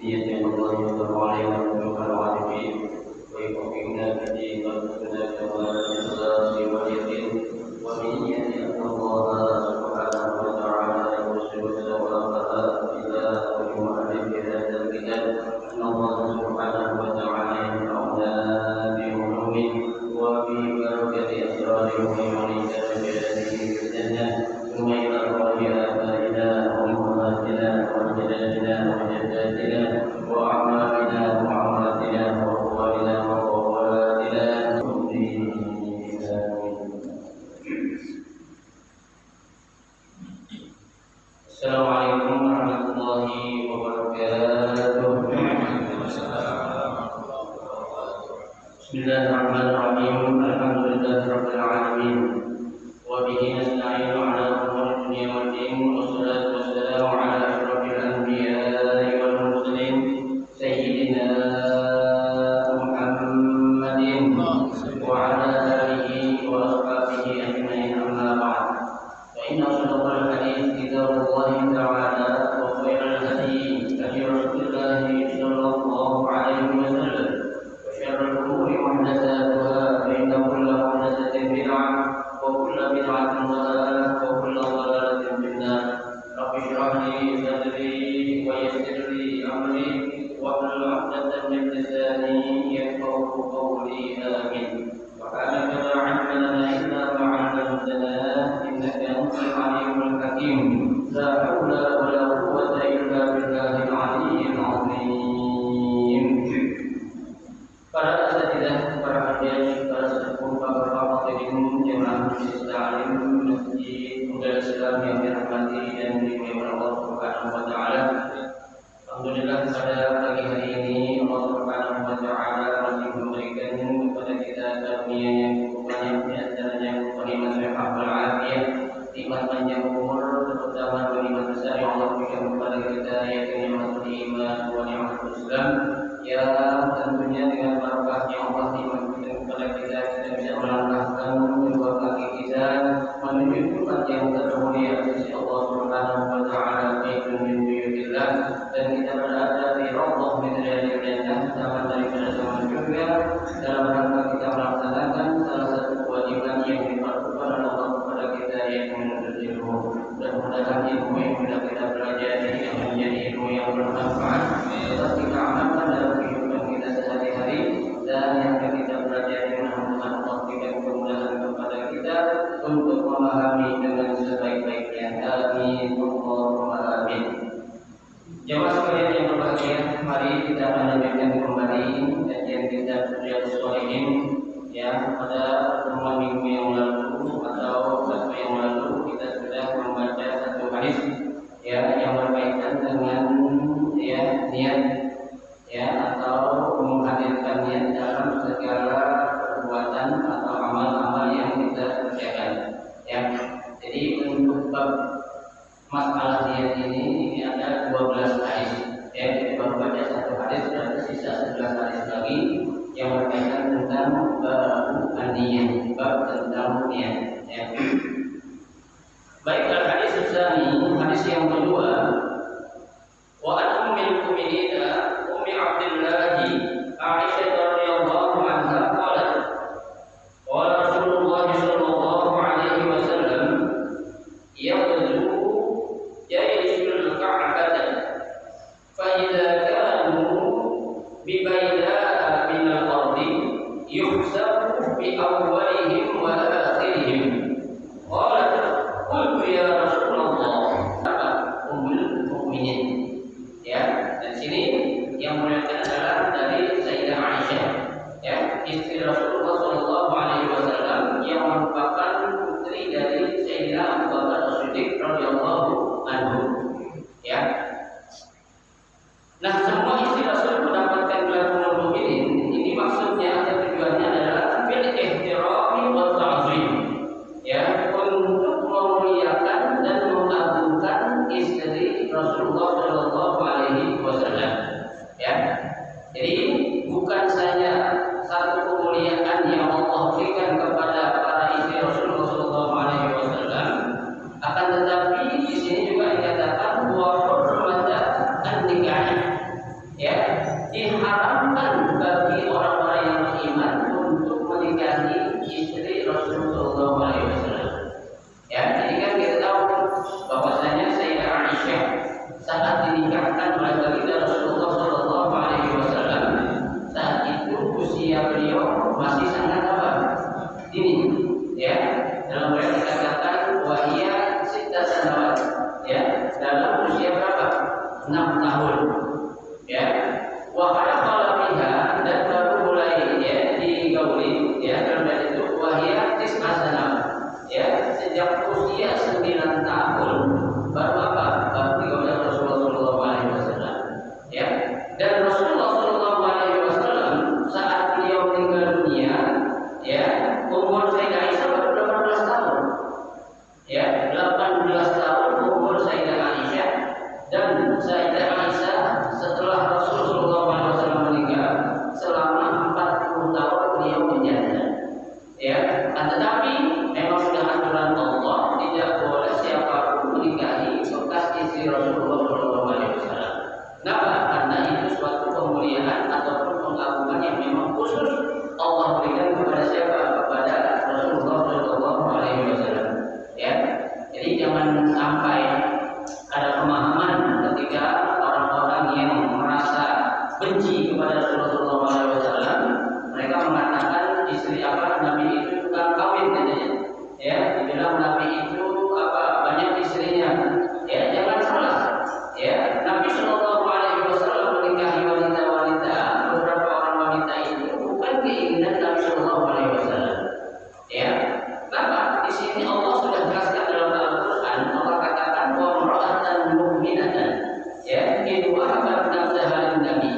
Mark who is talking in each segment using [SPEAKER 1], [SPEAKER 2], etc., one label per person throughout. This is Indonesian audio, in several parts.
[SPEAKER 1] بيد الله يقدر علينا ونوح العارفين ويوفقنا به وارزقنا كمال الإخلاص واليقين ومن يهد الله سبحانه وتعالى يرسل ثوابها إلى ويؤلف هذا الكتاب أن الله سبحانه وتعالى ينفعنا بعلومه وببركة أسراره ويعيد بجلاله في الجنة ثم يغفر لآبائنا وأمهاتنا وأجدادنا وجداتنا وأعمامنا وعماتنا وأخواننا وأخواتنا السلام عليكم ورحمة الله وبركاته. بسم الله الرحمن الرحيم. الحمد لله رب العالمين وبه نستعين على أمور الدنيا والدين والصلاة والسلام على أشرف الأنبياء والمرسلين سيدنا محمد وعلى آله وأصحابه أجمعين أما بعد فإن أصدق الحديث كتاب الله تعالى وخير الهدي هدي رسول الله صلى الله عليه وسلم وشر الأمور محدثاتها فإن كل محدثة بدعة وكل بدعة ضلالة وكل ضلالة في النار. رب اشرح لي صدري ويسر لي أمري واحلل عقدة من لساني يفقهوا قولي آمين. سبحانك لا علم لنا إلا ما علمتنا إنك أنت العليم الحكيم. لا حول ولا قوة إلا بالله العلي العظيم. Para asatidzah, para hadirin, para sepuh, para hadirin jemaah Masjid Ta'lim Masjid Nurul Islam yang dirahmati dan dimuliakan Allah Subhanahu wa taala. Alhamdulillah pada pagi hari ini Allah Subhanahu wa taala masih memberikan kepada kita karunia yang cukup banyak, di antaranya nikmat sehat walafiat, nikmat panjang umur, terutama nikmat besar yang Allah berikan kepada kita yaitu nikmatul iman wa nikmatul Islam. Ya tentunya dengan barakahnya Allah nikmatkan kepada kita bisa melangkahkan kedua kaki kita menuju tempat yang termulia di sisi Allah Subhanahu wa taala baitun min buyutillah, dan kita berada di raudhah min riyadil jannah, taman daripada taman surga, dalam rangka kita melaksanakan salah satu kewajiban yang difardukan oleh Allah kepada kita yaitu menuntut ilmu. Mudah-mudahan ilmu yang sudah kita pelajari yang menjadi ilmu yang bermanfaat dapat kita amalkan dalam kehidupan kita sehari-hari, dan yang akan kita pelajari mudah-mudahan Allah berikan kemudahan kepada kita untuk memahami dengan sebaik-baiknya. Amin. Allahumma amin. Jemaah sekalian yang berbahagia, mari kita melanjutkan kembali kajian kita Riyadhus Shalihin. Ya, pada pertemuan minggu yang lalu atau Sabtu yang lalu kita sudah membaca satu hadis ya yang berkaitan dengan ya niat ya atau menghadirkan niat dalam segala perbuatan atau amal-amal yang kita kerjakan ya. Jadi untuk bab masalah niat ini ada 12 hadis ya. Kita baru baca satu hadis, berarti sisa 11 hadis lagi yang berkaitan tentang niat, bab tentang niat ya. Baik, hadis tsani, hadis yang kedua, wa an ummil mu'minin ummi Abdullah Aisyah radhiyallahu anha qalat qala Rasulullah sallallahu alaihi wasallam yaqulu jaysul ka'bah fa idza kanu bi bayda'a min al-ardi yuhsabu bi awwalihim wa akhirihim. Qalat qultu ya Rasulullah ummul mu'minin ya. Dan sini yang meriwayatkan adalah dari Sayyidah Aisyah ya, istri Rasulullah sallallahu alaihi wasallam yang merupakan putri dari Sayyidina Abu Bakar As-Siddiq radhiyallahu anhu ya. Nah, semua istri Rasul mendapatkan gelar ummul mu'minin ini maksudnya atau tujuannya adalah bil ihtirami wa ta'zim ya, untuk memuliakan dan mengagungkan istri Rasulullah sallallahu alaihi wasallam ya. Jadi bukan saja satu kemuliaan ya, diharamkan bagi orang-orang yang beriman untuk menikahi istri Rasulullah SAW. Ya, jadi kan kita tahu bahwasanya Sayyidah Aisyah saat dinikahkan oleh baginda Rasulullah SAW, saat itu usia beliau masih sangat apa? Dini, ya. Dalam riwayat dikatakan wahia sita sanawat, ya, dalam usia berapa? 6 tahun, ya. Wahada kalau biha dan baru mulai ya digauli, ya, dalam riwayat itu wahia tis'a sanawat, ya, sejak usia 9 tahun baru apa? Baru digauli Rasulullah SAW, ya. Dan Rasulullah SAW saat beliau meninggal dunia, ya, umur Sayyidah Aisyah baru 18 tahun, ya, 18 tahun umur Sayyidah Aisyah. Dan Sayyidah Aisyah setelah Rasulullah SAW meninggal selama 40 tahun beliau menjanda, ya. Tetapi memang sudah aturan Allah tidak boleh siapapun menikahi bekas istri Rasulullah SAW. Kenapa? Karena itu suatu kemuliaan ataupun pengagungan yang memang khusus Allah berikan kepada siapa? Kepada Rasulullah SAW. Ya, jadi jangan sampai ada pemahaman ketika orang-orang yang merasa benci kepada Rasulullah SAW, mereka mengatakan istri apa Nabi itu tukang kawin katanya. Ya, dibilang Nabi itu apa banyak istrinya. Ya, jangan salah. Ya, Nabi SAW menikahi wanita-wanita, beberapa orang wanita itu bukan keinginan Nabi SAW. Ya, kenapa? Di sini Allah sudah jelaskan dalam Al-Quran. Allah katakan wa imra'atan mu'minatan, ya, in wahabat nafsaha lin-nabi.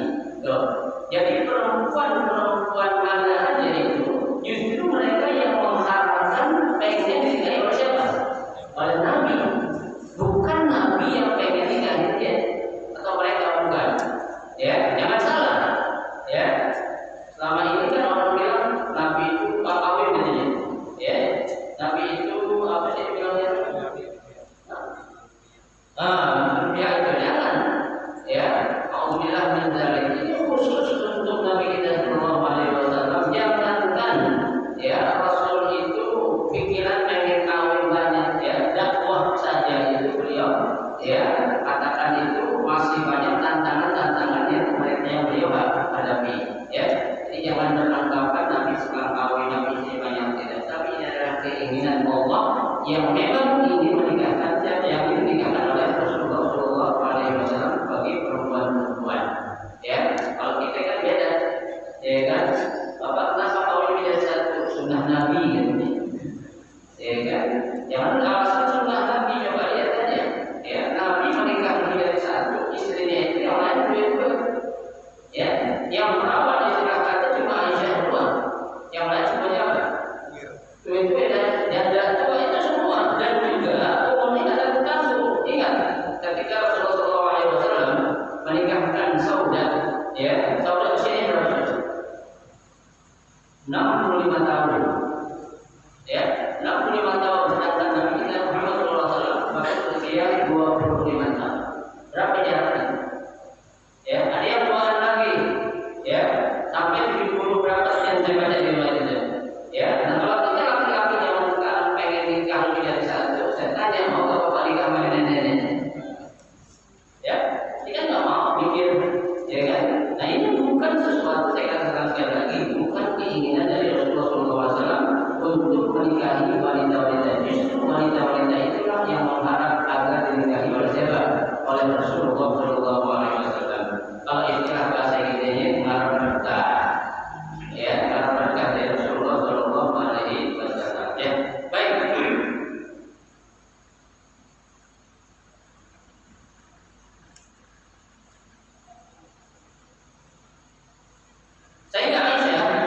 [SPEAKER 1] Jadi perempuan-perempuan mana aja itu justru mereka yang mengharapkan pengen dinikahi oleh siapa? Oleh Nabi. Bukan Nabi yang pengen nikahi dia, atau mereka bukan. Ya, jangan salah. Ya, selama ini kan orang bilang Nabi itu pak kawin katanya. Ya, Nabi itu apa sih bilangnya? Ya itu jangan. Ya, alhamdulillah min dzalik. Itu khusus untuk Nabi kita Sallallahu Alaihi Wasallam. Jangankan ya Rasul itu pikiran pengen kawin banyak, ya, dakwah saja itu beliau, ya, katakan itu masih banyak tantangan-tantangan yang beliau hadapi, ya. Jadi jangan beranggapan Nabi suka kawin, Nabi istri banyak, tidak. Tapi ini adalah keinginan Allah yang memang ingin menikahkan, yang ingin menikahkan oleh Rasulullah SAW bagi perempuan-perempuan. Ya, kalau kita kan beda, ya kan. Bapak kenapa kawin beda satu? Sunnah Nabi, gitu. Ya kan. Jangan alasan sunnah Nabi, coba lihat aja. Ya, Nabi menikah lebih dari satu, istrinya itu yang lain dua. Ya, yang merawat istilah kata cuma Aisyah dua, yang lain semuanya apa? Itu dan janda tua itu semua, dan juga umumnya ada berkasut. Ingat, ketika Rasulullah SAW menikahkan Saudah, ya, Saudah usianya berapa? 65 tahun. Ya, 65 tahun. Sedangkan Nabi kita Muhammad SAW bahkan usia 25 tahun. Berapa jaraknya? Ya, ada yang tuaan lagi, ya, sampai 70 berapa sekian saya baca di luar itu. Ya, nah kalau kita laki-laki zaman sekarang pengen nikah lebih dari satu, saya tanya mau ke bapak nikah sama nenek-nenek? Ya, kita nggak mau mikir, ya kan? Nah ini bukan sesuatu, saya katakan sekali lagi, bukan keinginan dari Rasulullah SAW untuk menikahi wanita-wanita. Justru wanita-wanita itulah yang mengharap agar dinikahi oleh siapa? Oleh Rasulullah SAW. Kalau istilah bahasa Inggrisnya mengharap berkah, ya, mengharap berkah dari Rasulullah SAW. Ya, baik. Sayyidah Aisyah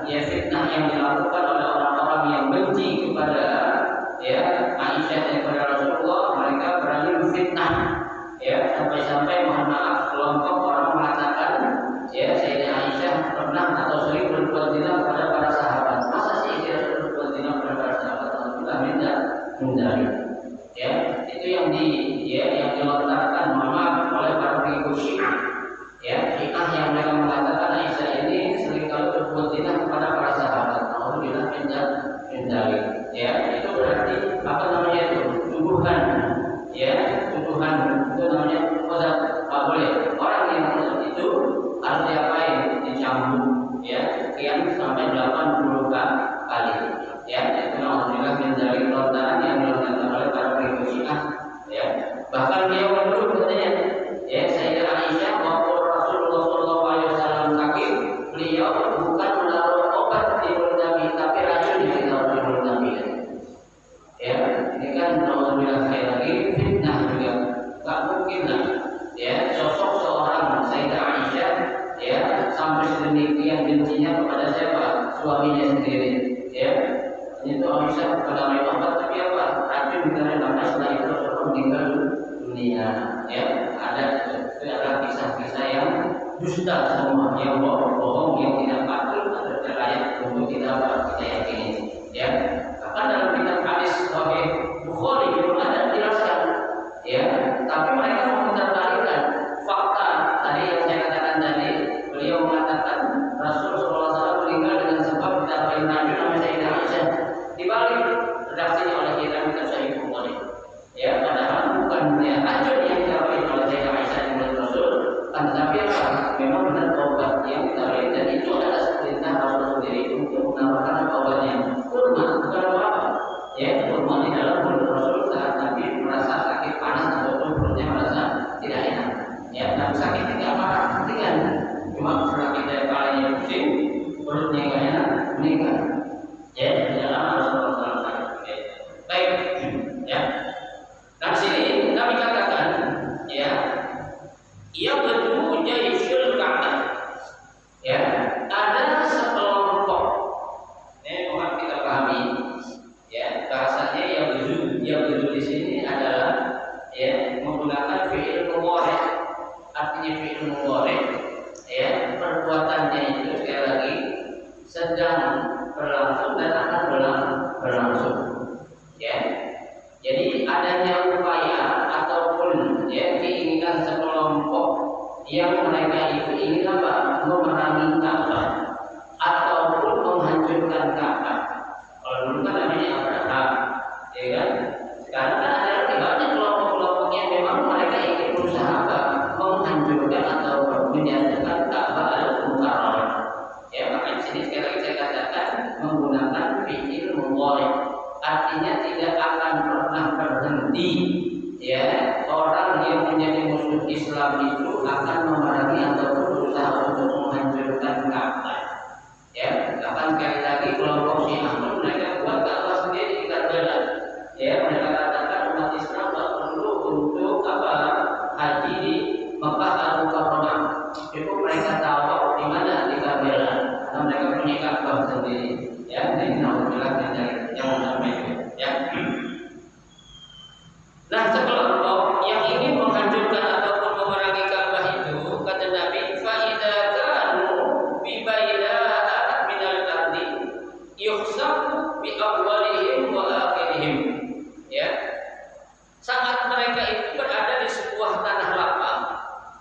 [SPEAKER 1] ya fitnah yang dilakukan oleh orang-orang yang benci kepada ya Aisyah dan kepada Rasulullah, mereka berani fitnah ya sampai-sampai mohon maaf kelompok orang mengatakan ya Sayyidah Aisyah pernah atau sering berbuat zina kepada para sahabat. Masa sih dia berbuat zina kepada para sahabat? Alhamdulillah menghindari. Ya, itu yang dilontarkan mohon maaf oleh para pengikut Syiah. Ya, Syiah yang mereka mengatakan Aisyah ini seringkali berbuat zina kepada para sahabat. Alhamdulillah menghindari. Ya, itu berarti apa namanya itu? Tuduhan. Ya, tuduhan itu namanya qadzaf. Boleh. Orang yang itu harus diapain? Dicambuk. Ya, sekian sampai 80 kali. Ya, itu alhamdulillah menjadi lontaran yang dilakukan oleh para pengikut Syiah. Ya, bahkan dia menuduh katanya, ya Sayyidah Aisyah waktu Rasulullah SAW sakit, beliau bukan menaruh obat di mulut Nabi, tapi racun yang ditaruh di mulut Nabi. Ya, ini kan alhamdulillah sekali lagi fitnah juga. Tak mungkin lah. Ya, sosok seorang Sayyidah Aisyah ya sampai sedemikian bencinya kepada siapa? Suaminya sendiri. Ya, itu Aisyah pada obat tapi apa? Racun ditaruh dalam setelah itu Rasulullah meninggal dunia. Ya, ada kisah-kisah yang dusta semua, yang bohong, yang tidak patut atau tidak layak untuk kita yakini. Ya, bahkan dalam kitab hadis Sahih Bukhari belum ada dijelaskan. Ya, tapi mereka memutarbalikkan fakta tadi yang saya katakan tadi. Beliau mengatakan Rasulullah SAW meninggal dengan sebab ditambahin racun oleh Sayyidah Aisyah. Dibalik redaksinya oleh kitab Sahih Bukhari. Ya, padahal bukan racun yang ditambahin oleh Sayyidah Aisyah dengan Rasul, tetapi apa? Memang benar obat yang ditambahin, dan itu adalah perintah Rasul sendiri untuk menambahkan obatnya. Kurma, bukan apa-apa. Ya, kurma di dalam mulut Rasul saat Nabi merasa sakit panas ataupun perutnya merasa tidak enak. Ya, tapi sakit tidak parah, ringan. Cuma setelah kita kepalanya pusing, perutnya nggak enak, meninggal. Ya, di dalam Rasulullah SAW. Baik, ya. Nah, sini Nabi katakan, ya, ia bertemu Jaisyul Ka'bah. Ya, ada sekelompok. Ini mohon kita pahami. Ya, bahasanya yang betul di sini adalah ya menggunakan fi'il mudhari'. Artinya fi'il mudhari', ya perbuatannya itu sekali lagi sedang berlangsung dan akan berlangsung. Ya, jadi adanya upaya ataupun ya keinginan sekelompok yang mereka itu ingin apa? Memerangi Ka'bah ataupun menghancurkan Ka'bah. Kalau dulu kan namanya Abraham, ya kan? Sekarang kan ada banyak kelompok-kelompok yang memang mereka ingin berusaha apa? Menghancurkan atau menjatuhkan Ka'bah al-Mukarramah. Ya, makanya di sini sekali lagi saya katakan menggunakan fi'il mudhari'. Artinya tidak akan pernah berhenti. Ya, orang yang menjadi musuh Islam itu akan memerangi ataupun berusaha untuk menghancurkan Ka'bah. Ya, bahkan sekali lagi kelompok Syiah mereka buat Ka'bah sendiri di Karbala. Ya, mereka katakan umat Islam tak perlu untuk apa? Haji di Mekah al-Mukarramah. Cukup mereka tahu di mana di Karbala. Karena mereka punya Ka'bah sendiri. Ya, ini alhamdulillah yang sampai. Ya. Nah, sekelompok yang ingin menghancurkan ataupun memerangi Ka'bah itu kata Nabi, fa idza kanu bi bainaha minal ardi yuhsabu bi awwalihim wa akhirihim. Ya. Saat mereka itu berada di sebuah tanah lapang,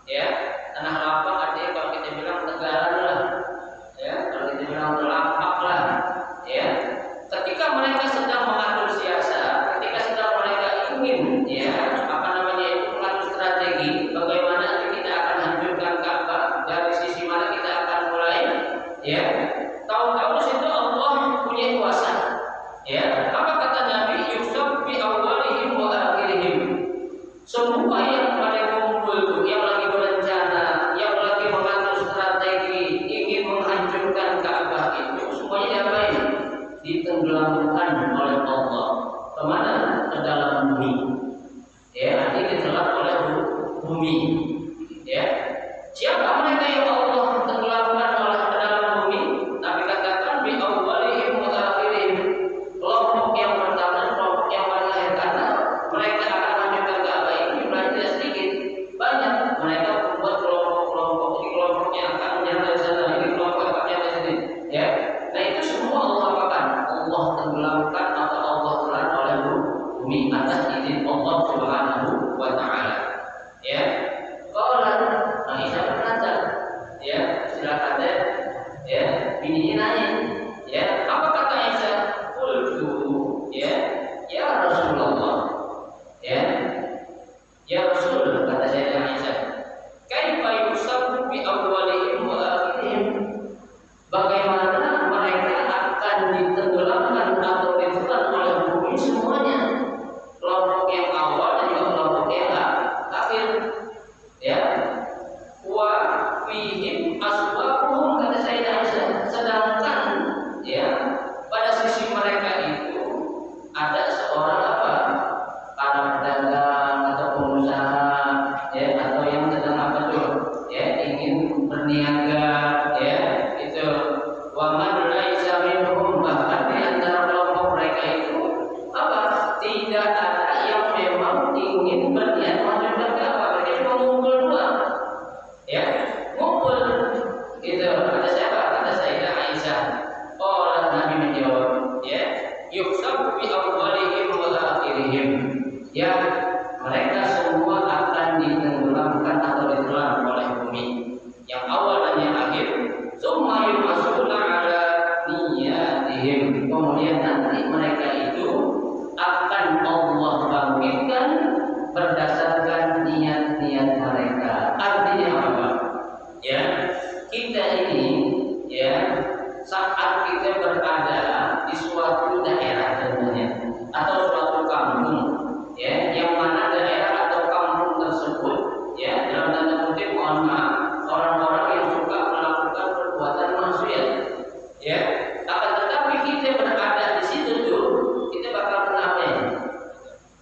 [SPEAKER 1] ya, tanah lapang artinya kalau kita bilang tegalan lah, ya, kalau kita bilang lapak lah, ya. Ketika mereka sedang mengatur siasat, ketika sedang mereka ingin, ya, apa namanya itu mengatur strategi, bagaimana kita akan hancurkan Ka'bah, dari sisi mana kita akan mulai, ya. Tahu-tahu situ Allah punya kuasa, ya. Apa kata Nabi? Yusuf bi awwalihim wa akhirihim. Semua yang pada kumpul, yang lagi berencana, yang lagi mengatur strategi, ingin menghancurkan Ka'bah itu semuanya diapain? Ditenggelamkan oleh Allah. Kemana? Ke dalam bumi. Ya, ini ditelan oleh bumi. Ya, siapa mereka yang Allah tenggelamkan oleh ke dalam bumi? Nabi katakan Ya, nah itu semua Allah apakan? Allah tenggelamkan atau Allah telan oleh bumi atas izin Allah Subhanahu wa Ta'ala. Ya, kalau Aisyah berkata, ya silakan deh, ya bininya nanya, ya apa kata Aisyah? Qultu, ya Rasulullah, ya Rasul, kata saya Aisyah, kaifa yusabbu bi awwalihim wa akhirihim, bagaimana mereka akan ditenggelamkan atau ditelan oleh bumi semuanya, kelompok yang awal dan juga kelompok yang akhir. Ya, wa fihim aswaquhum, kata Sayyidah Aisyah, sedangkan ya pada sisi mereka itu ada seorang apa? Para pedagang atau pengusaha, ya, atau yang sedang apa tuh? Ya, ingin berniaga, ya, itu wa man laisa minhum, bahkan di antara kelompok mereka itu apa? Tidak ada yang memang ingin berniat menunjukkan ke apa? Mereka cuma ngumpul doang. Ya, ngumpul gitu. Kata siapa? Kata Sayyidah Aisyah. Oh, Nabi menjawab, ya, yuksabu bi awwalihim wa akhirihim. Ya, mereka semua akan ditenggelamkan atau ditelan oleh bumi, yang awal dan yang akhir. Summa yub'atsuna ala niyatihim. Kemudian nanti mereka itu akan Allah bangkitkan berdasarkan niat-niat mereka. Artinya apa? Ya, kita ini, ya, saat kita berada di suatu daerah tentunya atau suatu kampung, ya, yang mana daerah atau kampung tersebut, ya, dalam tanda kutip mohon maaf, orang-orang yang suka melakukan perbuatan maksiat, ya, akan tetapi kita berada di situ tuh, kita bakal kena apa ya?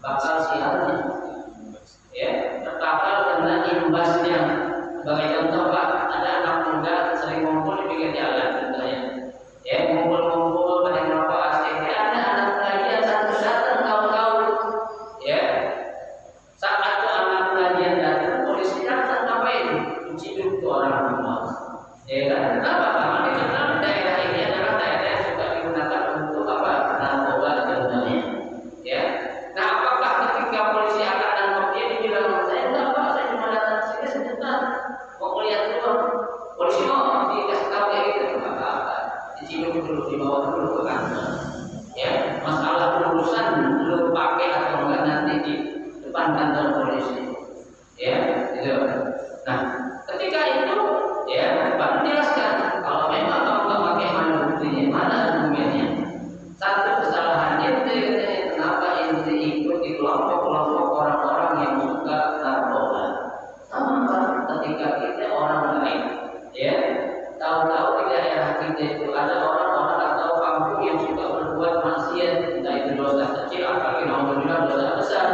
[SPEAKER 1] Bakal sialnya, ya, bakal kena imbasnya. Sebagai contoh, Pak, ada anak muda sering ngumpul di pinggir jalan, contohnya, ya, ngumpul-ngumpul pada ngerokok asik. Ya, ada anak pengajian satu datang tahu-tahu, ya, saat itu anak pengajian datang, polisi datang, ngapain? Menciduk tuh orang rumah, ya kan? Kenapa? Karena dikenal daerah ini adalah daerah yang suka digunakan untuk apa? Narkoba contohnya, ya. Nah, apakah ketika polisi akan nangkep dia dibilang, saya enggak, Pak, saya cuma datang sini sebentar, mau lihat dulu. Polisi mau dikasih tahu kayak gitu, nggak apa-apa, diciduk dulu, dibawa dulu ke kantor. Ya, masalah urusan lu pakai atau enggak nanti di depan kantor polisi. Ya, gitu. Nah, ketika itu, ya, baru jelaskan kalau memang kamu nggak pakai, mana buktinya, mana argumennya. Satu kesalahan ente, katanya, kenapa ente ikut di kelompok-kelompok orang-orang yang suka narkoba. Sama ketika kita orang lain, ya, tahu-tahu di daerah kita itu ada orang-orang atau kampung yang suka berbuat maksiat, entah itu dosa kecil, apalagi alhamdulillah dosa besar.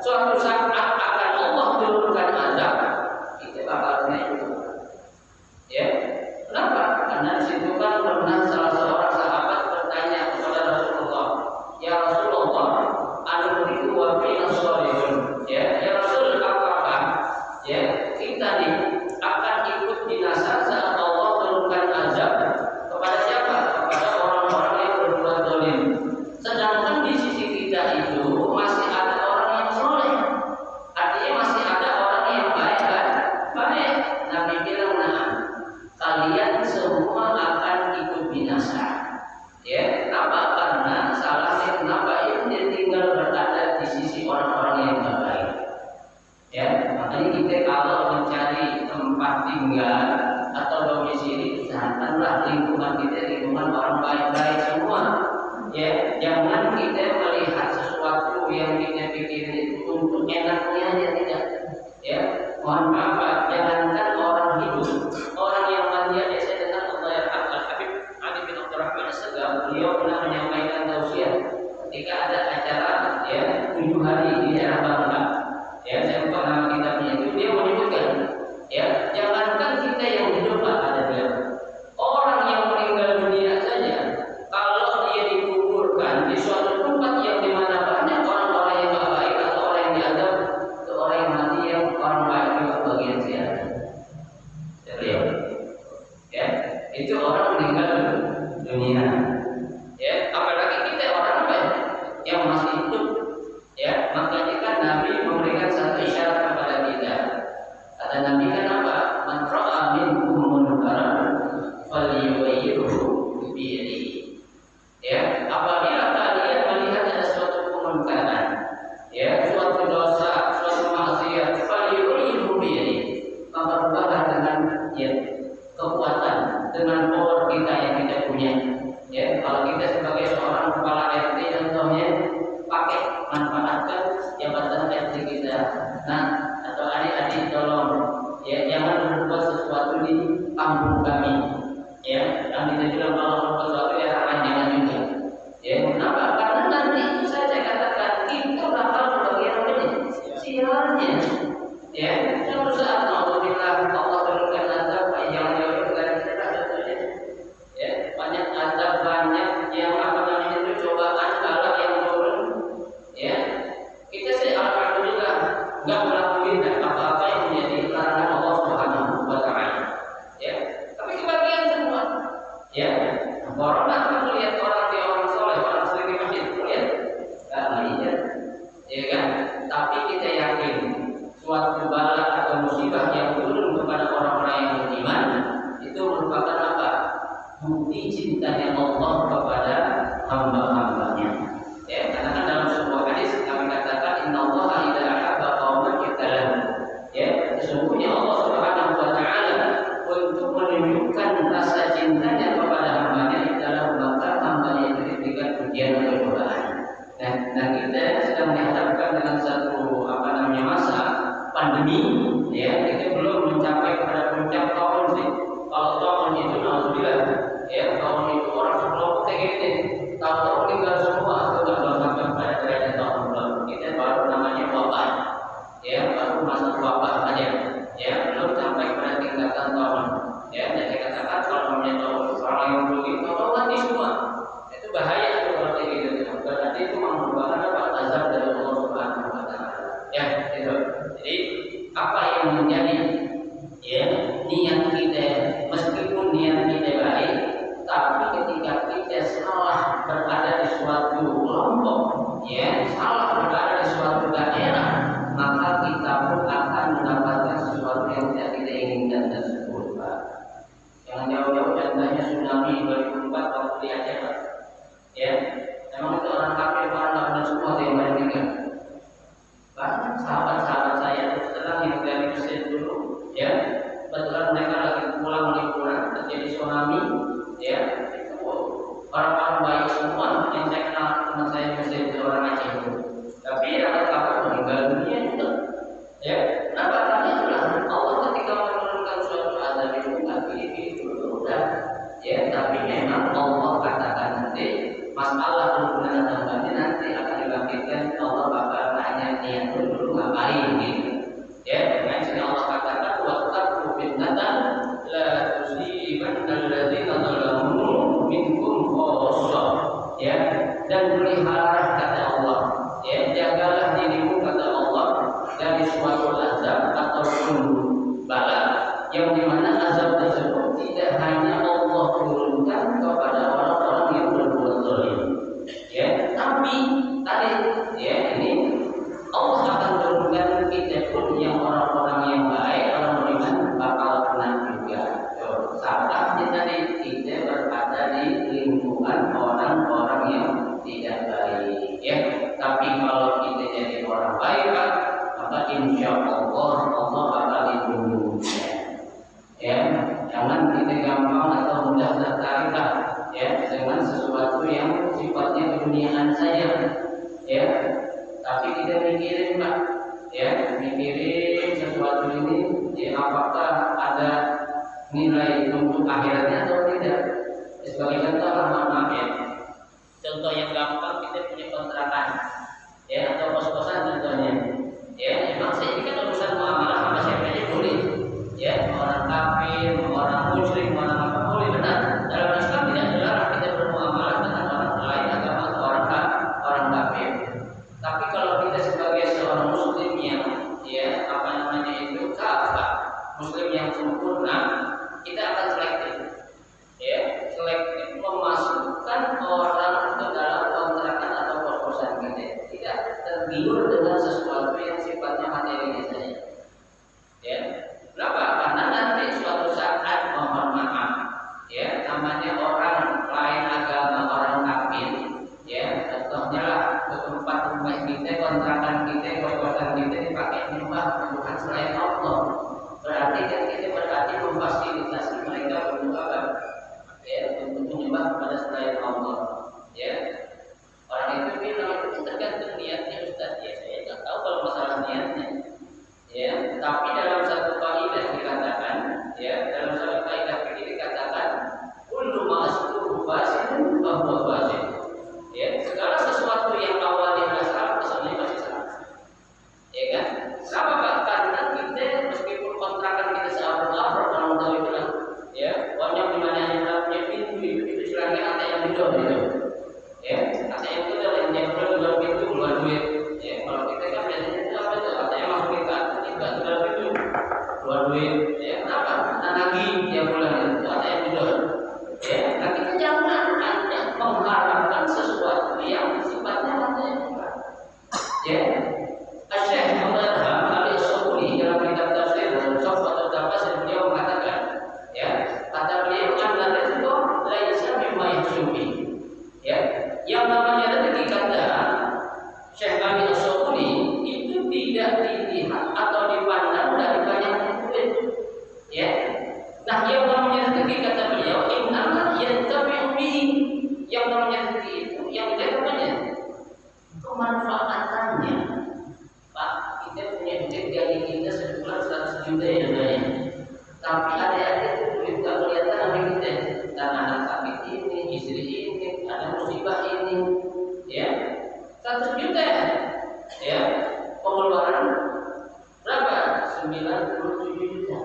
[SPEAKER 1] Suatu saat akan Allah turunkan azab, kita bakal kena itu. Ya, kenapa? Karena di situ kan pernah salah seorang sahabat bertanya kepada Rasulullah, ya Rasulullah, itu wafina sholihun. Ya Rasul, apakah, ya, kita nih akan ikut binasa saat Allah turunkan azab kepada siapa? Kepada orang-orang yang berbuat zalim. Sedangkan di sisi kita itu masih ada orang yang soleh. Artinya masih ada orang yang baik kan? Baik. Nabi bilang, nah, kalian semua akan ikut binasa. Ya, kenapa? Karena salahnya kenapa ini tinggal berada di sisi orang-orang yang baik. Ya, makanya kita kalau mencari tempat tinggal atau domisili, usahakanlah lingkungan kita lingkungan orang baik-baik semua. Ya, jangan kita melihat sesuatu yang kita pikirin itu untuk enaknya aja, tidak. Ya, mohon maaf, Pak, jangankan orang hidup, orang yang manja. Saya dengar Allah Al-Habib Ali bin Abdurrahman As-Segaf, beliau pernah menyampaikan tausiah ketika ada acara, ya, 7 hari di daerah Bangka. Ya, saya lupa nama kitabnya itu, dia menyebutkan, ya, jangankan kita yang hidup, Pak, ada dia, orang yang meninggal dunia saja, kalau dia dikuburkan di suatu tempat yang dimana banyak orang-orang yang tak baik atau orang yang dianggap itu orang yang mati, yang orang baik juga bagian siapa. Ya, itu orang meninggal Corona kan melihat orang dia orang soleh, orang sering di masjid, lihat, nggak lihat, ya kan? Tapi kita yakin suatu bala atau musibah yang turun kepada orang-orang yang beriman itu merupakan apa? Bukti cintanya Allah kepada hamba-hambanya. Ya, karena kan dalam sebuah hadis kami katakan Inna Allah idza ahabba qauman ibtalahu. Ya, sesungguhnya Allah Subhanahu wa taala untuk menunjukkan rasa cintanya kepada hambanya ibtalahu, maka hambanya itu diberikan ujian atau cobaan. Nah, kita sedang dihadapkan dengan satu masa pandemi, ya, kita belum mencapai pada puncak tahun sih. Kalau tahun itu alhamdulillah, ya, tahun itu orang sekelompok kayak gini, tahun tinggal semua, itu nggak belum sampai pada derajat tahun belum. Kita baru namanya wabah, ya, baru masa wabah aja, ya, belum sampai pada tingkatan tahun, ya. Dan saya katakan kalau namanya tahun orang yang begitu, tahun mati semua, itu bahaya itu kalau kayak gitu. Berarti itu merupakan apa? Azab dari Allah Subhanahu wa taala. Ya, itu. Jadi apa yang menjadi ya niat kita, meskipun niat kita baik, tapi ketika kita salah berada di suatu kelompok, ya salah berada di suatu daerah, maka kita pun akan mendapatkan sesuatu yang tidak kita inginkan tersebut, Pak. Jangan jauh-jauh contohnya tsunami 2004 waktu di Aceh, Pak. Ya, memang itu orang kafir, orang nggak benar semua yang meninggal. Bahkan sahabat-sahabat saya setelah yang dari Mesir dulu, ya, kebetulan mereka lagi pulang liburan terjadi tsunami, ya, itu orang-orang baik semua yang saya kenal teman saya Mesir itu orang Aceh itu. Tapi rata-rata meninggal dunia juga, ya. Kenapa? Karena itulah Allah ketika menurunkan suatu azab itu nggak pilih-pilih dulu, udah, ya. Tapi memang Allah katakan nanti masalah hubungan agamanya nanti akan dibangkitkan, Allah bakal tanya niat dulu ngapain gitu, ya. Dengan sini Allah katakan wattaqu fitnatan la tusibanna alladziina zalamu minkum khassah, ya. Dan pelihara kata Allah, ya, jagalah dirimu kata Allah dari suatu azab ataupun bala yang dimana azab tersebut tidak hanya Allah turunkan kepada orang-orang yang berbuat zalim, ya, tapi tadi, ya, ini Allah akan turunkan kita pun yang orang-orang yang baik, orang beriman bakal kena juga. Salahnya tadi kita berada di lingkungan orang-orang yang tidak baik, ya. Tapi kalau kita jadi orang baik, maka insya Allah Allah bakal lindungi. Ya, jangan kita gampang atau mudah tertarik, ya, dengan sesuatu yang sifatnya keduniaan saja, ya. Tapi kita mikirin, Pak, ya, mikirin sesuatu ini, ya, apakah ada nilai untuk akhiratnya atau tidak. Sebagai contoh, maaf ya, contoh yang gampang, kita punya kontrakan, ya, atau kos-kosan contohnya, ya. Emang saya ini kan urusan muamalah sama siapa aja boleh, ya, orang kafir, orang musyrik, orang apa boleh, benar. Dalam Islam tidak dilarang kita bermuamalah dengan orang lain agama atau orang kafir. Tapi kalau kita sebagai seorang muslim yang, ya, apa namanya itu kafir, muslim yang sempurna, kita akan selektif, ya, selektif memasukkan orang ke dalam kontrakan atau kos-kosan kita, tidak tergiur dengan sesuatu yang sifatnya materinya saja, ya. Kenapa? Karena nanti suatu saat, mohon maaf, ya, namanya orang lain agama, orang kafir, ya, contohnya lah ke tempat rumah kita, kontrakan kita, kos-kosan kita dipakai menyembah Tuhan selain Allah. Berarti kan kita berarti memfasilitasi mereka untuk apa? Ya, untuk menyembah kepada selain Allah, ya. Orang itu bilang itu tergantung niatnya, Ustaz. Ya, saya nggak tahu kalau masalah niatnya, ya. Tapi dalam satu kaidah dikatakan, ya, dalam satu kaidah fikih dikatakan kullu ma asluhu fasidun fa huwa fasid. Ya, segala sesuatu yang awalnya adalah salah, kesannya pasti salah. Ya kan? Kenapa, Pak? Karena kita meskipun kontrakan kita seabad-abad, orang tahu itu lah, ya, banyak di mana yang punya pintu itu istilahnya ATM itu, gitu. Ya, ATM itu adalah yang jual pintu, keluar duit. Ya, kalau kita kan biasanya itu apa itu? ATM masukin ke ATM, juga jual pintu, keluar duit. Ya, kenapa? Nah, lagi tiap bulan itu ATM jual. Ya, nah kita jangan namanya rezeki kata Syekh Ali As-Sabuni itu tidak dilihat atau dipandang dari banyaknya duit. Ya. Nah, yang namanya rezeki kata beliau, innama yantafi'u bihi. Yang namanya rezeki itu yang kita namanya kemanfaatannya. Pak, kita punya duit gaji kita sebulan 100 juta ya namanya. Tapi ada itu duit tak kelihatan sama kita. Dan anak sakit ini, istri ini, ada musibah ini, ya 100 juta ya pengeluaran berapa? 97 juta.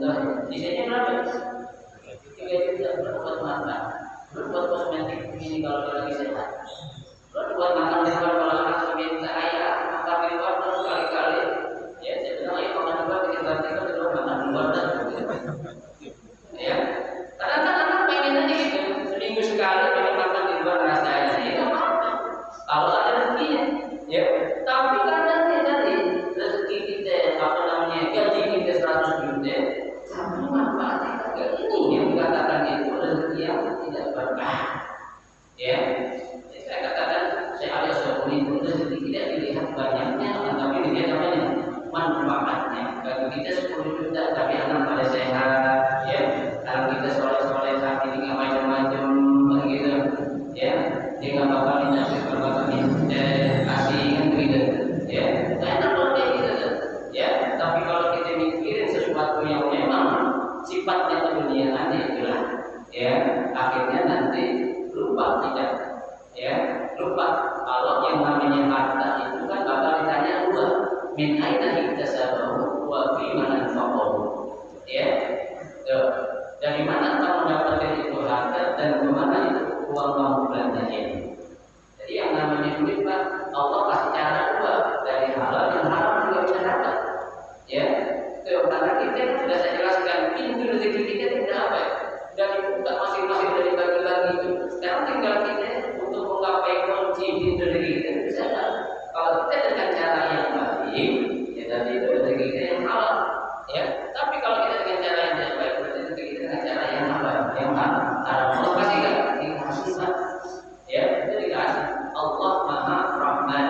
[SPEAKER 1] Dan di sini berapa? 3 juta buat makan, buat kosmetik ini kalau dia lagi sehat, buat makan di luar kalau anak sebagai saya makan di luar terus kali-kali ya saya bilang ayo makan di luar kita berarti di luar makan di luar dan ya kadang anak pengen aja gitu seminggu sekali pengen makan di luar rasanya ya nggak apa-apa kalau ada rezekinya ya. Tapi karena tadi rezeki kita apa namanya gaji kita 100 juta tapi manfaatnya kagak ini yang dikatakan itu rezeki yang tidak berkah ya. Saya katakan saya ada sebuah itu rezeki tidak dilihat banyaknya tapi dilihat namanya manfaatnya. Bagi kita 10 juta tapi anak pada sehat ya, anak kita soleh-soleh saat ini nggak macam-macam begitu ya, dia nggak bakal dikasih bakal kasih kan begitu ya. Nah, enak kalau kayak gitu ya. Tapi kalau kita mikirin sesuatu yang memang sifatnya keduniaan itulah ya, akhirnya nanti lupa kita ya, lupa kalau yang namanya harta itu kan bakal ditanya dua, min aina iktasabahu wa fi man anfaqahu ya. Dari mana kamu mendapatkan itu harta dan kemana itu uang kamu belanjanya. Jadi yang namanya duit Pak, Allah kasih cara dua, dari halal dan haram juga bisa dapat ya. Karena kita sudah saya jelaskan pintu rezeki kita tidak apa ya, dari buka masing-masing dari bagi-bagi itu. Sekarang tinggal kita untuk menggapai kunci pintu rezeki kita bisa nggak? Kalau kita dengan cara yang baik, ya tadi itu rezeki kita yang halal ya. Tapi kalau kita dengan cara yang tidak baik, berarti rezeki kita dengan cara yang halal, yang haram. Allah kasih nggak? Dikasih Pak ya, itu dikasih. Allah Maha Rahman,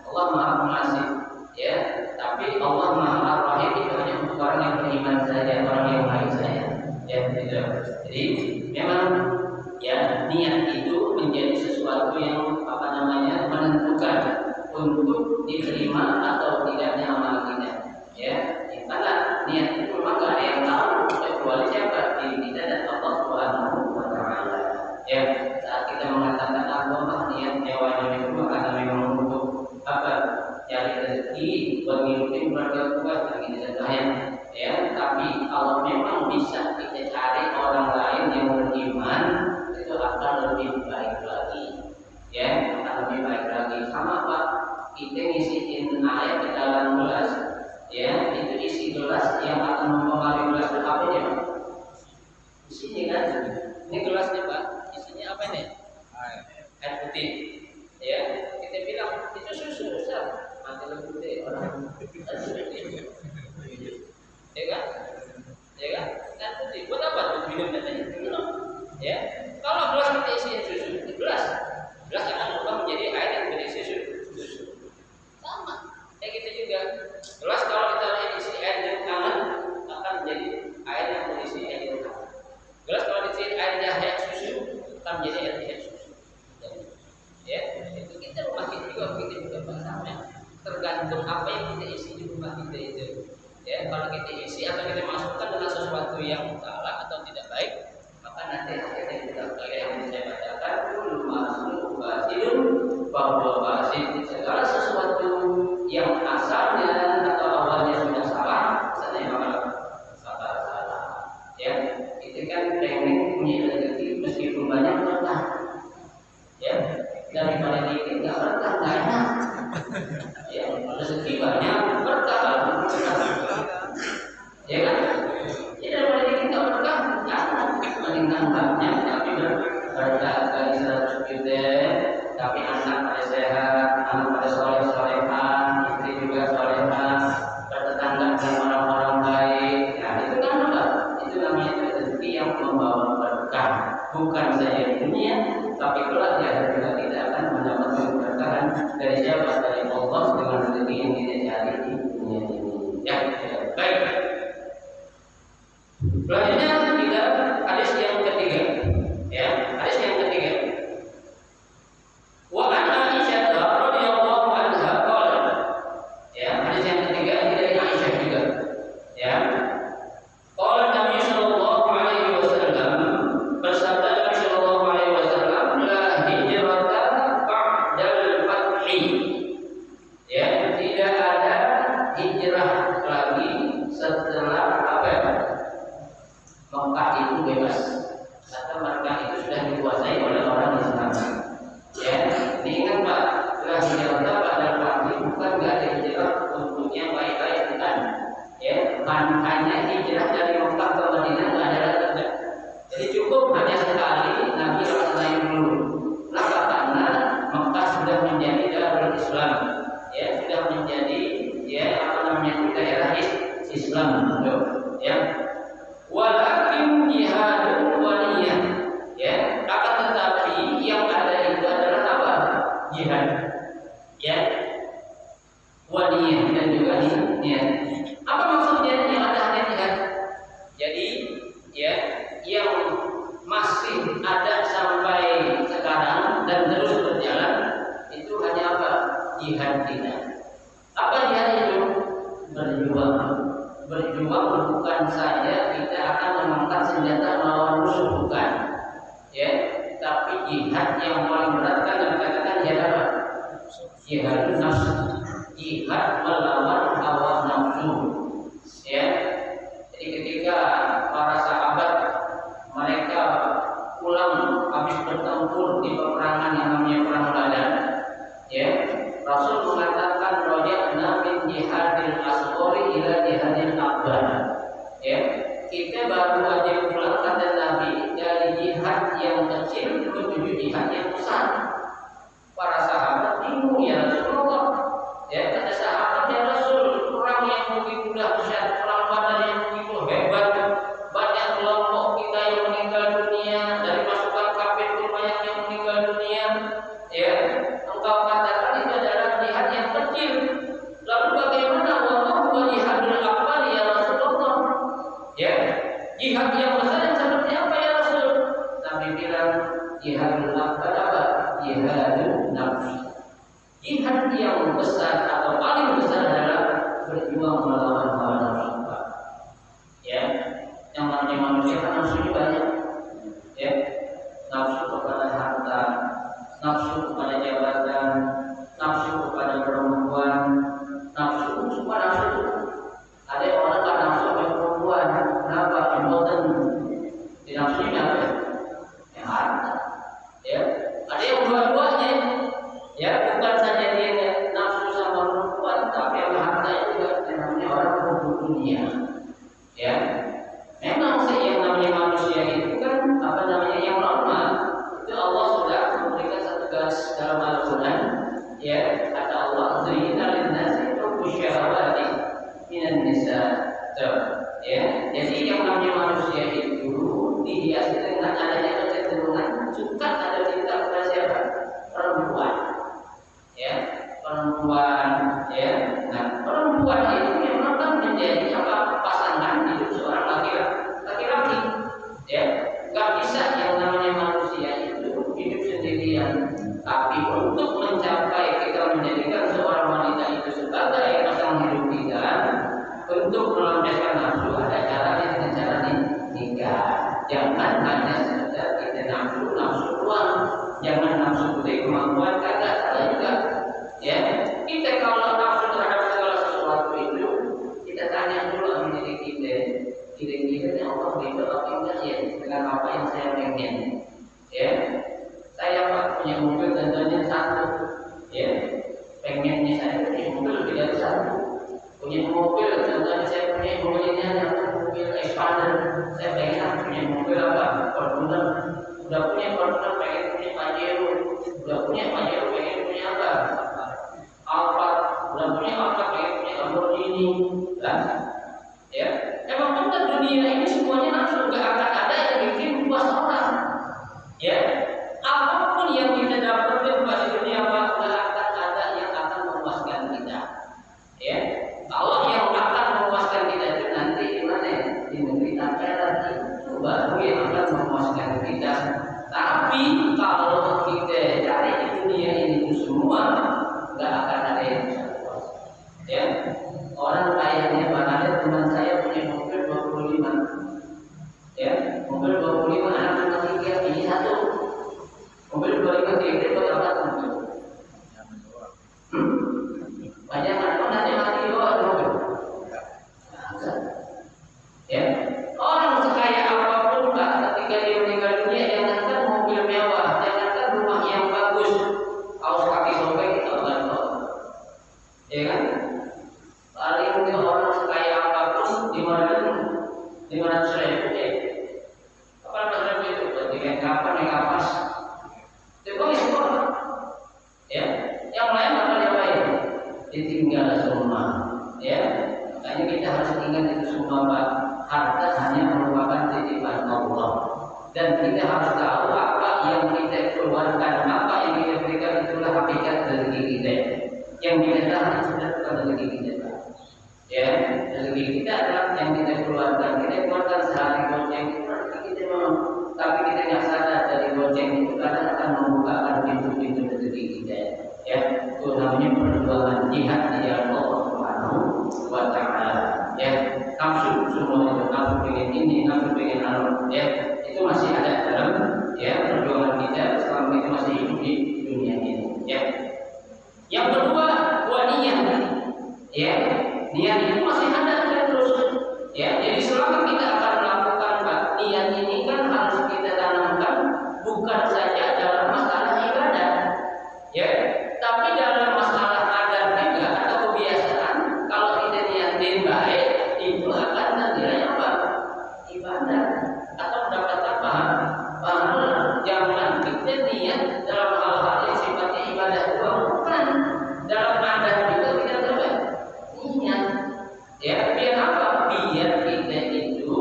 [SPEAKER 1] Allah Maha Pengasih ya. Tapi Allah Maha Rahim itu hanya untuk orang yang beriman saja, orang yang baik saja ya gitu. Jadi memang ya niat itu menjadi sesuatu yang apa namanya menentukan untuk diterima atau tidaknya amal kita ya. Karena niat itu memang gak ada yang tahu kecuali siapa? Diri kita dan Allah Subhanahu wa Ta'ala ya. Saat kita mengatakan Allah niat nyawanya itu karena memang untuk apa? Cari rezeki buat ngidupin keluarga kuat lagi saya ya. Tapi kalau memang bisa kita cari orang lain yang beriman, itu akan lebih baik lagi ya, akan lebih baik lagi. Sama Pak, kita ngisiin air ke dalam gelas ya, itu isi gelas yang akan mempengaruhi gelas apa ya Pak? Isinya kan, ini gelasnya Pak, isinya apa nih? Air putih ya. Kita bilang itu susu Ustaz, mati lembu deh orang ya kan? Ya kan? Kan putih. Buat apa tuh minum katanya? Minum. Ya. Kalau gelas kita isinya susu, gelas akan berubah menjadi air yang berisi susu. Sama. Kayak gitu juga. Gelas kalau kita isi air yang hangat akan menjadi air yang berisi air yang hangat. Gelas kalau diisi air yang hangat susu akan menjadi air yang susu. Ya. Itu kita rumah kita juga sama. Tergantung apa yang kita isi di rumah kita itu. Ya, kalau kita isi atau kita masukkan dengan sesuatu yang salah atau tidak baik, maka nanti akhirnya kita kayak yang saya bacakan, kullu masuk basilun bahwa basil segala sesuatu yang asalnya atau awalnya sudah salah, asalnya bakal salah. Ya, itu kan pengen punya rezeki meskipun banyak berkah. Ya, daripada dikit nggak berkah nggak enak. Ya, rezeki banyak berkah. Ya kan? Ya daripada kita berkah, jangan mendingan banyak tapi berkah dari 100 juta, tapi anak pada sehat, anak pada soleh-solehan, istri juga solehan, bertetangga dengan orang-orang baik. Ya itu kan apa? Itu namanya rezeki yang membawa berkah, bukan saja di dunia, tapi kelak di akhirat juga tidak akan Jihad. Ya. Waniyah dan juga niat. Apa maksudnya yang ada hadis jihad? Jadi ya, yang masih ada sampai sekarang dan terus berjalan itu hanya apa? Jihad kita. Apa jihad itu? Berjuang. Berjuang bukan saja kita akan mengangkat senjata melawan musuh, bukan. Ya, tapi jihad yang paling berat kan dikatakan jihad apa? Jihad nafsu. Jihad melawan hawa nafsu. Ya. Jadi ketika para sahabat mereka pulang habis bertempur di peperangan yang namanya perang Badar, ya, Rasul mengatakan raja'na min jihadil asghari ila jihadil akbar. Ya, kita baru aja pulang kata Nabi dari jihad yang kecil menuju jihad yang besar. Para sahabat bingung, ya Rasulullah. Ya, kata sahabat, ya Rasul, perang yang begitu dahsyat, perang Badar yang begitu hebat, banyak kelompok kita yang meninggal dunia, dari pasukan kafir pun banyak yang meninggal dunia. Ya, engkau katakan itu adalah jihad yang kecil. Lalu bagaimana wa jihadul akbar ya Rasulullah? Ya, jihad yang besar yang seperti apa ya Rasul? Nabi bilang jihadul akbar apa? Jihadul nafsi. Jihad yang besar atau paling besar adalah berjuang melawan hawa nafsu. Ya, yang namanya manusia kan nafsunya banyak. Ya, nafsu kepada harta, nafsu kepada jabatan, nafsu kepada perempuan, nafsu suka nafsu. Ada orang kan nafsu sama perempuan, kenapa? Emoten di nafsunya apa? Ya harta. Ya, ada yang dua-duanya. Ya, bukan saja dia nafsu sama perempuan, tapi yang harta juga yang namanya orang berebut dunia. Ya, memang yang namanya manusia itu kan apa namanya yang normal. Itu Allah sudah memberikan satu garis dalam Al-Quran. Ya, kata Allah, "Zayyana lin-nasi hubbu syahawati minan nisa." Ya, jadi yang namanya manusia itu dihiasi dengan adanya kecenderungan suka ada cinta kepada siapa? Perempuan. Ya, perempuan. Ya, nah perempuan itu memang kan menjadi apa? Pasangan hidup seorang laki-laki. Ya, nggak bisa yang namanya manusia itu hidup sendirian. Tapi untuk mencapai kita menjadikan seorang wanita itu sebagai pasangan hidup kita, untuk melampiaskan nafsu ada caranya dengan cara nikah. Jangan hanya sekedar kita nafsu doang. Jangan nafsu dari kemampuan kagak salah juga. Ya, kita kalau nafsu terhadap segala sesuatu itu kita tanya dulu sama diri kita. Kira-kira Allah ridho apa enggak ya dengan apa yang saya pengen. Ya, saya Pak punya mobil tentunya satu. Ya, pengennya saya punya mobil lebih dari satu. Punya mobil tentunya saya punya mobil ini hanya mobil expander. Saya pengen punya mobil apa? Fortuner. Udah punya Fortuner, pengen punya Pajero. Udah punya Pajero, pengen punya apa? Alphard. Udah punya Alphard, pengen punya Lamborghini. Lah, ya, emang benar dunia ini semuanya nafsu, gak akan ada yang bikin puas orang. Ya, apapun yang kita dapatkan pada dunia apa, gak akan ada yang akan memuaskan kita. Ya, kalau yang akan memuaskan kita itu nanti di mana? Di negeri akhirat itu baru yang akan memuaskan kita. Tapi kalau kita cari di dunia ini semua, nggak akan ada yang bisa puas. Ya, orang kayaknya mana ada teman saya punya mobil 25. Ya, mobil 25 anak cuma 3, ini satu. Mobil 25 kira-kira berapa mobil? Banyak anak nanti mati doang mobil. Ya, orang sekaya apapun Pak, ketika dia meninggal dunia, jangankan mobil mewah, jangankan rumah yang bagus, kaos kaki sobek itu enggak tahu. Ya kan? Paling orang sekaya apapun di mana 500.000 ya. Apa 500.000 itu? Berarti kapan naik kapas? Itu semua. Ya, yang lain apa yang lain? Ditinggal semua. Ya, makanya kita harus ingat itu semua Pak. Harta hanya merupakan titipan Allah, dan kita harus tahu apa yang kita keluarkan, apa yang kita berikan itulah hakikat Yang kita tahan sudah bukan rezeki kita. Ya, rezeki kita adalah yang kita keluarkan. Kita keluarkan sehari goceng itu rezeki kita memang. Tapi kita nggak sadar dari goceng itu kadang akan membukakan pintu-pintu rezeki kita. Ya, itu namanya perjuangan jihad di jalan Allah Subhanahu wa Ta'ala. Ya, nafsu semua itu, nafsu pengen ini, nafsu pengen anu, ya, itu masih ada dalam ya perjuangan kita selama kita masih hidup di dunia ini. Ya. Yang kedua, niat. Ya, niat itu masih ada terus. Ya, jadi selama kita akan melakukan niat ini kan harus kita tanamkan bukan saja dalam masalah ibadah. Ya, tapi dalam masalah adat juga atau kebiasaan. Kalau kita niatin baik, itu akan ternilai apa? Ibadah atau mendapatkan pahala. Jangan kita niat dalam hal-hal yang sifatnya ibadah doang, bukan. Dalam adat juga kita coba niat. Ya, biar apa? Biar kita itu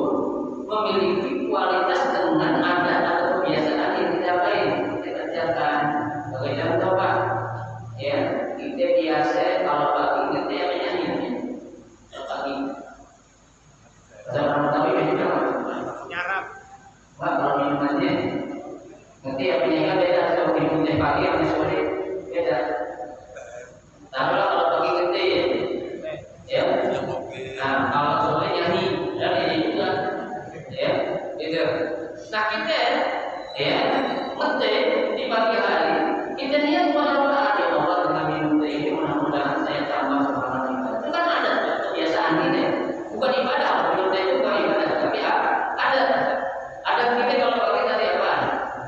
[SPEAKER 1] memiliki kualitas dengan adat atau kebiasaan yang kita kerjakan. Sebagai contoh Pak, ya kita biasa kalau pagi kita yang menyanyi pagi. Zaman tahu ya juga
[SPEAKER 2] nyarap.
[SPEAKER 1] Pak kalau minumannya nanti yang penyanyi beda. Kalau minum teh pagi atau sore beda. Taruhlah kalau pagi gede ya. Nah kalau sore nyanyi dan ini juga ya gitu. Nah kita ya ngeteh di pagi hari kita niat mudah-mudahan ya Allah dengan minum teh ini mudah-mudahan saya tambah semangat ibadah. Itu kan ada kebiasaan kita, bukan ibadah. Minum teh itu bukan ibadah, tapi ada kita kalau pagi hari apa?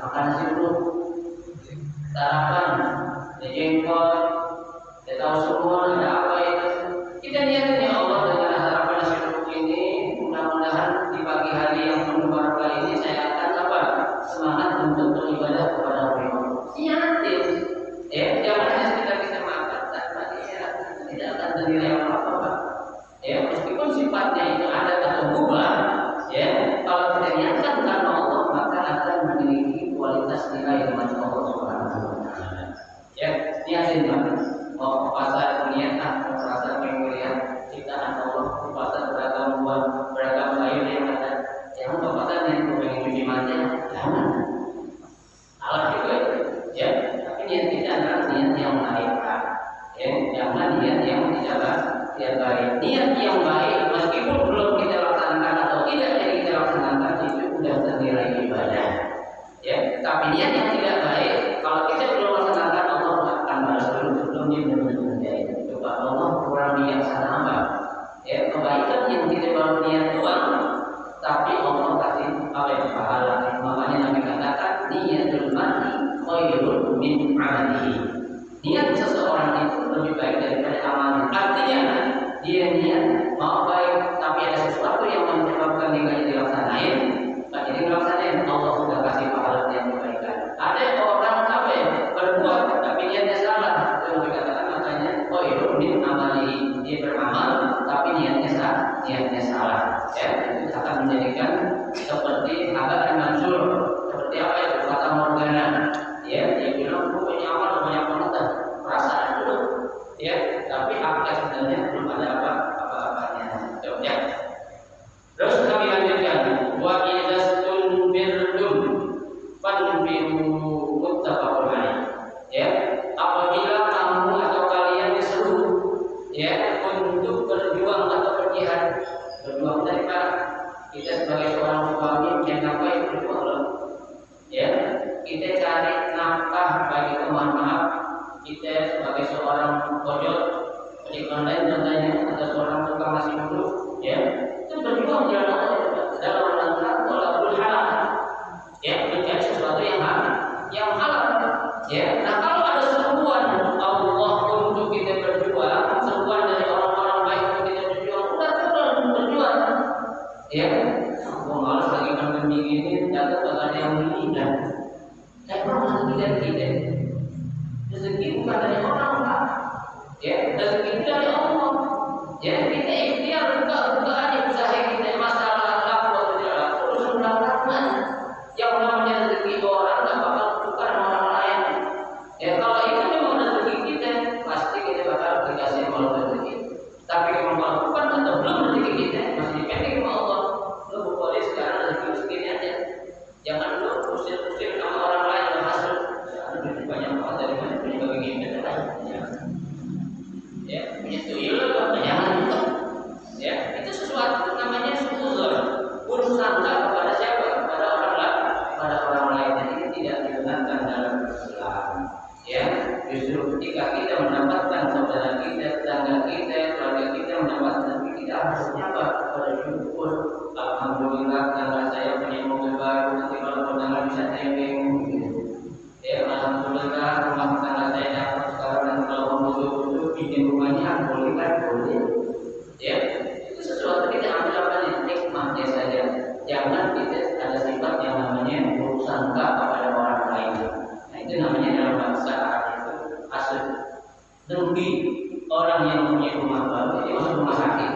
[SPEAKER 1] Makan nasi uduk, sarapan, jengkol, kita tahu semua ada apa itu. Kita niatin ya Allah dengan harapan nasi uduk ini mudah-mudahan di pagi hari yang penuh barokah ini saya akan apa? Semangat untuk beribadah kepada Allah. Niatin, ya jangan hanya sekedar kita makan tanpa niat, tidak akan ternilai apa-apa. Ya meskipun sifatnya itu ada atau berubah, ya kalau kita niatkan karena Allah maka akan memiliki kualitas nilai dengan Allah Subhanahu wa Ta'ala. Ya niatin banget. Mau ke pasar niat merasa pengen melihat ciptaan Allah. Ke pasar beragam sayur yang ada. Jangan ke pasar yang pengen cuci mata, jangan. Salah juga ya. Tapi niat kita adalah niat yang baik. Ya, jangan niat yang tidak baik. Niat yang baik meskipun belum kita laksanakan atau tidak jadi kita laksanakan itu sudah ternilai ibadah. Ya, tapi niat yang tidak baik kalau kita belum laksanakan Allah akan balas dulu sebelum dia benar-benar itu. Coba Allah kurang bijaksana apa? Ya, kebaikan yang kita baru niat doang, tapi Allah kasih apa ya pahala. Makanya Nabi katakan niatul mar'i khairun min 'amalihi. Niat seseorang itu lebih baik daripada amalnya. Artinya dia niat mau baik, tapi ada sesuatu yang menyebabkan dia tidak dilaksanain. Jadi dilaksanain Allah sudah kasih pahala yang kebaikan. Ada orang apa ya berbuat tapi niatnya salah. Itu yang dikatakan makanya khairun min 'amalihi. Dia beramal tapi niatnya salah. Ya, itu akan menjadikan seperti agak mansur. Seperti apa itu kata Morgana. Ya, dia bilang punya amal banyak banget perasaan dulu. Ya, tapi akal sebenarnya belum ada apa-apanya. Ya. Terus kami lanjutkan. Wa idastul birrun fanfiru muttafaqun alaih. Ya, apabila kamu atau kalian disuruh ya untuk berjuang atau berjihad. Berjuang dari mana? Kita sebagai seorang suami yang ngapain berjuang? Ya, kita cari nafkah bagi maaf kita sebagai seorang ojol ojek online contohnya atau seorang tukang nasi uduk ya itu berjuang jalan Allah dalam rangka tolakul halal ya mencari sesuatu yang halal ya. Nah kalau ada seruan Allah untuk kita berjuang, seruan dari orang-orang baik untuk kita berjuang, udah berjuang ya. Aku malas lagi kan ini datang pada yang ini dan rezeki dari kita. Rezeki bukan dari orang Pak. Ya, rezeki itu dari Allah. Ya, kita ikhtiar buka aja usaha kita masalah laku atau tidak laku urusan rahman. Yang namanya rezeki orang nggak bakal tukar sama orang lain. Ya, kalau itu memang rezeki kita, pasti kita bakal Apa dari mana punya kaki gembel? Ya, punya tuyul apa? Jangan itu. Ya, itu sesuatu namanya suzon. Bersangka kepada siapa? Kepada orang lain, kepada orang lain. Dan ini tidak dibenarkan dalam Islam. Ya, justru ketika kita mendapatkan saudara kita, tetangga kita, keluarga kita mendapatkan rezeki, kita harusnya apa? Bersyukur. Alhamdulillah, tetangga saya punya mobil baru. Nanti kalau tetangga bisa nebeng. Ya, alhamdulillah, rumah tetangga saya dapat sekarang. Dan kalau mau butuh bikin rumahnya, boleh kan? Boleh. Ya, itu sesuatu kita ambil apa nih? Nikmatnya saja. Jangan kita ada sifat yang namanya bersangka kepada orang lain. Nah, itu namanya dalam bahasa Arab itu asal dengki. Orang yang punya rumah baru itu masuk rumah sakit.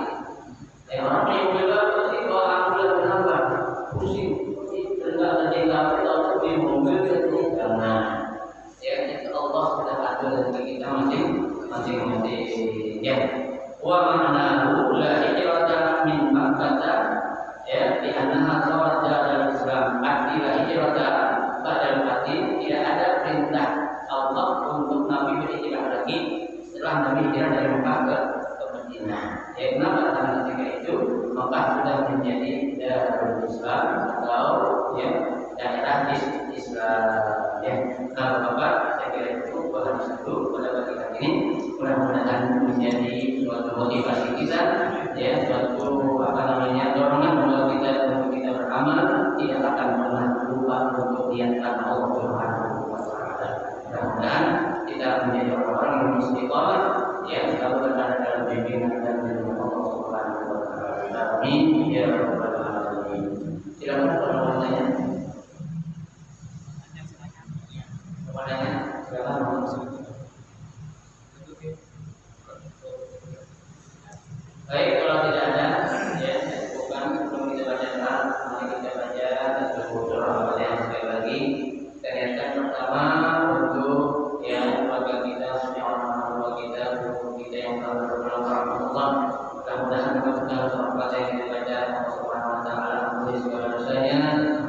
[SPEAKER 1] Orang punya mobil baru itu bawa ambulan kenapa? Pusing. Enggak ada yang tahu punya mobil itu jangan. Ya, itu Allah sudah atur rezeki kita masing-masing. Ya. Wa ma'nahu la hijrata min Makkah ya di annaha sarat dalam Islam. Arti la hijrata pada arti tidak ada perintah Allah untuk Nabi berhijrah lagi setelah Nabi hijrah dari Mekah ke Madinah. Ya, kenapa? Karena ketika itu Mekah sudah menjadi darul Islam atau ya daerah Islam. Ya, nah Bapak, saya kira itu bahan satu pada pagi hari ini. Mudah-mudahan menjadi suatu motivasi kita, ya, suatu dorongan buat kita untuk kita beramal, tidak akan pernah lupa untuk niat karena Allah Subhanahu wa Ta'ala. Mudah-mudahan kita menjadi orang-orang yang istiqomah, ya, selalu berada dalam bimbingan dan bimbingan Allah Subhanahu wa Ta'ala. Amin ya rabbal alamin. Silakan kalau mau tanya. Pertanyaannya, silakan. Baik, kalau tidak ada, ya, bukan sebelum kita baca doa, mari kita baca doa yang sekali lagi. Kita niatkan pertama untuk ya keluarga kita, semua orang tua kita, guru kita yang telah berpulang Allah. Mudah-mudahan dengan surah yang kita baca, Allah Subhanahu Wa Taala ampuni segala dosanya,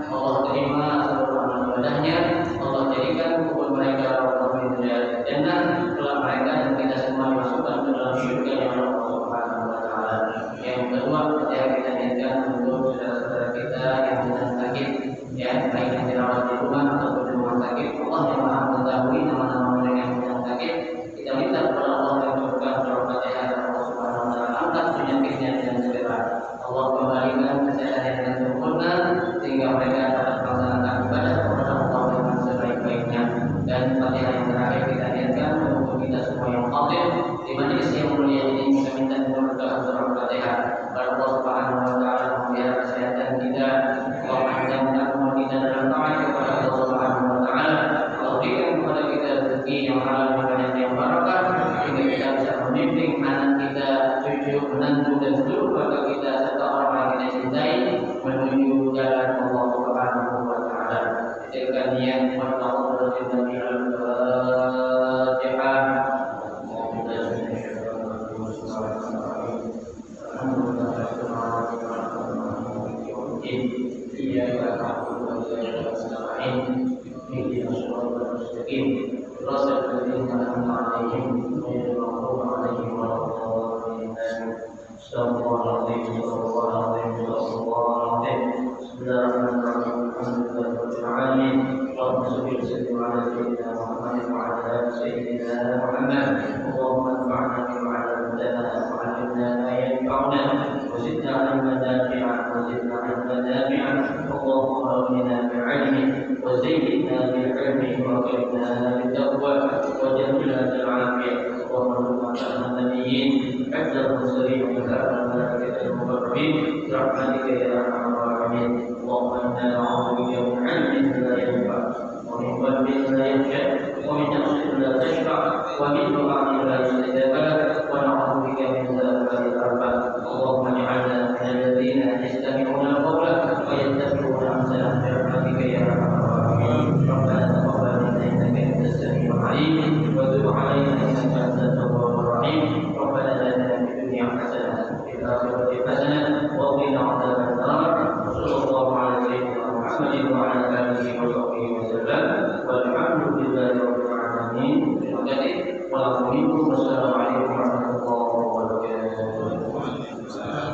[SPEAKER 1] Allah terima seluruh amal ibadahnya, Allah jadikan kubur mereka orang-orang yang di jannah, kelak mereka dan kita semua dimasukkan ke dalam surga yang Allah. Yang kedua, ya kita niatkan untuk saudara-saudara kita yang sedang sakit, ya baik yang dirawat di rumah ataupun di rumah sakit. Allah yang maha mengetahui nama-nama mereka yang sedang sakit. Kita minta kepada Allah yang memberikan Al-Fatihah dan Allah Subhanahu Wa Taala angkat penyakitnya dengan segera. Allah kembalikan kesehatan dengan sempurna sehingga mereka dapat melaksanakan ibadah kepada Allah dengan sebaik-baiknya. Dan Fatihah yang terakhir kita niatkan untuk kita semua yang hadir di majelis yang mulia ini, kita minta keberkahan surah Al-Fatihah. Allah Subhanahu Wa Taala memelihara kesehatan kita, Allah panjangkan umur kita dalam taat kepada Allah Subhanahu Wa Taala, Allah berikan kepada kita rezeki yang halal dan yang barakah, sehingga kita bisa membimbing anak kita, cucu, menantu dan seluruh keluarga kita serta orang yang kita cintai menuju jalan Allah Subhanahu Wa Taala. Jadikan niat kepada Allah dan Nabi Al-Fatihah. Wassalamualaikum warahmatullahi wabarakatuh.
[SPEAKER 2] Waalaikumsalam.